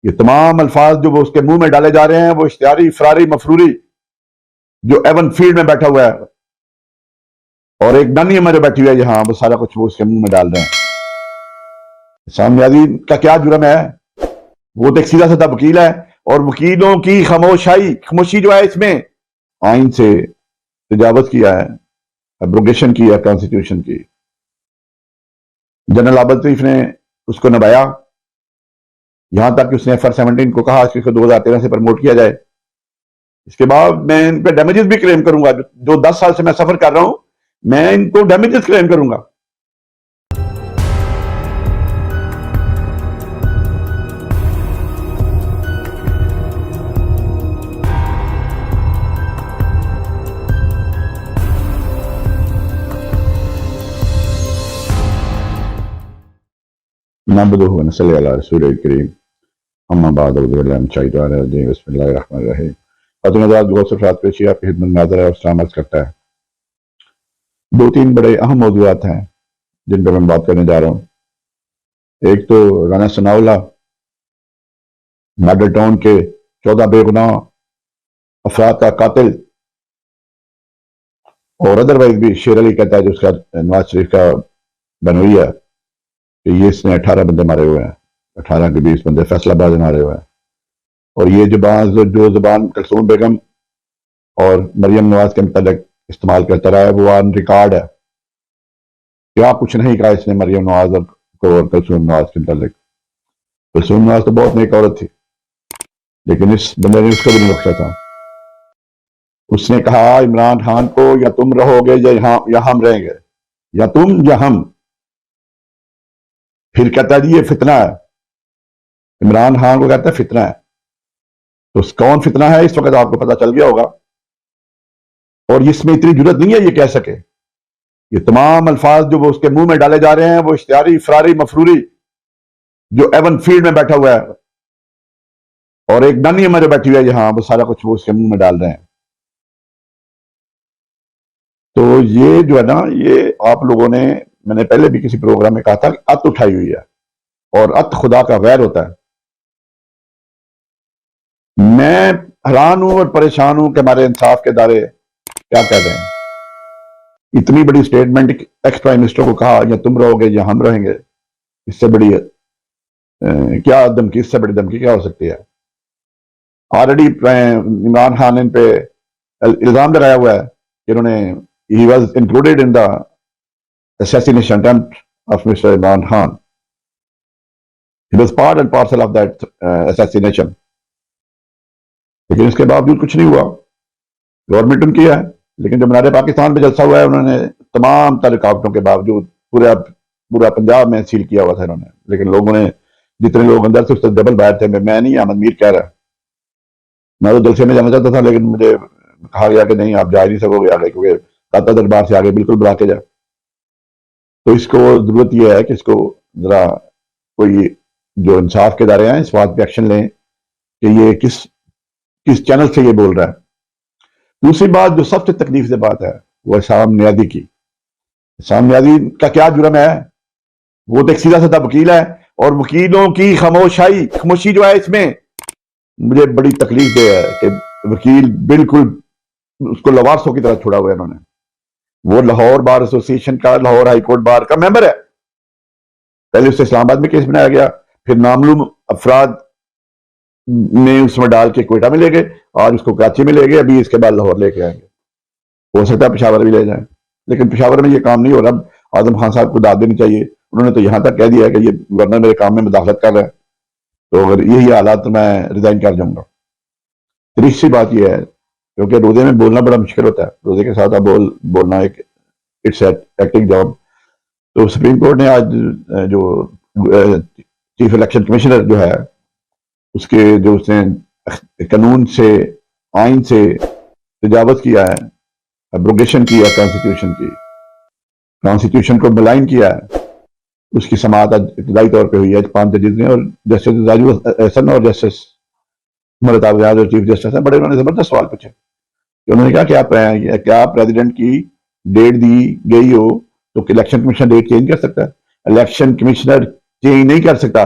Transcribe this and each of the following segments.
یہ تمام الفاظ جو وہ اس کے منہ میں ڈالے جا رہے ہیں وہ اشتہاری فراری مفروری جو ایون فیلڈ میں بیٹھا ہوا ہے اور ایک نانی ہمارے بیٹھی ہوئی ہے یہاں، وہ سارا کچھ وہ اس کے منہ میں ڈال رہے ہیں. حسن نیازی کا کیا جرم ہے؟ وہ تو ایک سیدھا سادہ وکیل ہے، اور وکیلوں کی خاموشی جو ہے اس میں آئین سے تجاوز کیا ہے، ابروگیشن کی ہے کانسٹیٹیوشن کی. جنرل عابد طریف نے اس کو نبھایا، یہاں تک کہ اس نے FR-17 کو کہا کہ اس کو 2013 سے پروموٹ کیا جائے. اس کے بعد میں ان پہ ڈیمیجز بھی کلیم کروں گا، جو 10 سال سے میں سفر کر رہا ہوں میں ان کو ڈیمیجز کلیم کروں گا. نحمدہ و نصلی علی رسول الکریم، اما بعد، اعوذ باللہ من الشیطان الرجیم، بسم اللہ الرحمن الرحیم. خاتون حضرات، بہت سے افراد پیشی آپ کی خدمت میں حاضر ہے اور سلام عرض کرتا ہے. 2-3 بڑے اہم موضوعات ہیں جن پر میں بات کرنے جا رہا ہوں. ایک تو رانا ثناء اللہ ماڈل ٹاؤن کے 14 بے گناہ افراد کا قاتل، اور ادروائز بھی شیر علی کہتا ہے جو اس کا نواز شریف کا بنوئی ہے کہ یہ اس نے 18 بندے مارے ہوئے ہیں، 18 کے 20 بندے فیصلہ آباد میں مارے ہوئے ہیں. اور یہ جو زبان کلثوم بیگم اور مریم نواز کے متعلق استعمال کرتا رہا ہے وہ آن ریکارڈ ہے. کیا کچھ نہیں کہا اس نے مریم نواز کو اور کلثوم نواز کے متعلق. کلثوم نواز تو بہت نیک عورت تھی، لیکن اس بندے نے اس کو بھی نہیں بخشا تھا. اس نے کہا عمران خان کو یا تم رہو گے یا ہم رہیں گے، یا تم یا ہم. پھر کہتا ہے جی یہ فتنہ ہے، عمران خان کو کہتا ہے فتنہ ہے. تو کون فتنہ ہے اس وقت آپ کو پتہ چل گیا ہوگا. اور اس میں اتنی جرت نہیں ہے یہ کہہ سکے. یہ تمام الفاظ جو وہ اس کے منہ میں ڈالے جا رہے ہیں وہ اشتہاری فراری مفروری جو ایون فیلڈ میں بیٹھا ہوا ہے اور ایک نانی ہمارے بیٹھی ہوئی ہے یہاں، وہ سارا کچھ وہ اس کے منہ میں ڈال رہے ہیں. تو یہ جو ہے نا، یہ آپ لوگوں نے، میں نے پہلے بھی کسی پروگرام میں کہا تھا کہ ات اٹھائی ہوئی ہے، اور ات خدا کا غیر ہوتا ہے. میں حیران ہوں اور پریشان ہوں کہ ہمارے انصاف کے ادارے کیا کہہ رہے ہیں. اتنی بڑی سٹیٹمنٹ ایکس پرائم منسٹر کو کہا یا تم رہو گے یا ہم رہیں گے. اس سے بڑی کیا دھمکی، اس سے بڑی دھمکی کیا ہو سکتی ہے. آلریڈی عمران خان ان پہ الزام لگایا ہوا ہے کہ انہوں نے he was included in the assassination attempt of Mr. Imran Khan. He was part and parcel of that assassination. لیکن اس کے باوجود کچھ نہیں ہوا. گورنمنٹ ان کی ہے، لیکن جو منار پاکستان پہ جلسہ ہوا ہے انہوں نے تمام رکاوٹوں کے باوجود پورا پنجاب میں سیل کیا ہوا تھا انہوں نے. لیکن لوگوں نے، جتنے لوگ اندر سے اس سے ڈبل باہر تھے. میں نہیں، احمد میر کہہ رہا ہے، میں تو جلسے میں جانا چاہتا تھا لیکن مجھے کہا گیا کہ نہیں آپ جا نہیں سکو گے آگے، کیونکہ داتا دربار سے آگے بالکل بلا کے جائے. تو اس کو ضرورت یہ ہے کہ اس کو ذرا کوئی جو انصاف کے ادارے ہیں اس بات پہ ایکشن لیں کہ یہ کس چینل سے یہ بول رہا ہے. دوسری بات جو سب سے تکلیف دہ بات ہے وہ حسن نیازی کی. حسن نیازی کا کیا جرم ہے؟ وہ تو ایک سیدھا سادہ وکیل ہے، اور وکیلوں کی خاموشی جو ہے اس میں مجھے بڑی تکلیف دہ ہے کہ وکیل بالکل اس کو لوارسوں کی طرح چھوڑا ہوا ہے انہوں نے. وہ لاہور بار ایسوسی ایشن کا، لاہور ہائی کورٹ بار کا ممبر ہے. پہلے اس سے اسلام آباد میں کیس بنایا گیا، پھر نامعلوم افراد نے اس میں ڈال کے کوئٹہ میں لے گئے، اور اس کو کراچی میں لے گئے، ابھی اس کے بعد لاہور لے کے آئیں گے. ہو سکتا ہے پشاور بھی لے جائیں، لیکن پشاور میں یہ کام نہیں ہو رہا. اعظم خان صاحب کو داد دینی چاہیے. انہوں نے تو یہاں تک کہہ دیا ہے کہ یہ گورنر میرے کام میں مداخلت کر رہا ہے، تو اگر یہی حالات تو میں ریزائن کر جاؤں گا. تیسری بات یہ ہے کیونکہ روزے میں بولنا بڑا مشکل ہوتا ہے، روزے کے ساتھ اب بولنا ایک اٹس ایکٹنگ جاب. تو سپریم کورٹ نے آج جو چیف الیکشن کمشنر جو ہے اس کے جو اس نے قانون سے، آئین سے تجاوز کیا ہے، ابروگیشن کی ہے کانسٹیٹیوشن کو ملائن کیا ہے، اس کی سماعت ابتدائی طور پہ ہوئی ہے 5 ججز نے، اور جسٹس راجو احسن اور جسٹس مرتاب ریاض اور چیف جسٹس ہیں. بڑے انہوں نے زبردست سوال پوچھے کہ انہوں نے کہا کہ کیا پریزیڈنٹ کی ڈیٹ دی گئی ہو تو الیکشن کمیشن ڈیٹ چینج کر سکتا ہے؟ الیکشن کمشنر چینج نہیں کر سکتا.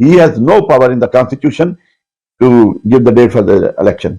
He has no power in the constitution to give the date for the election.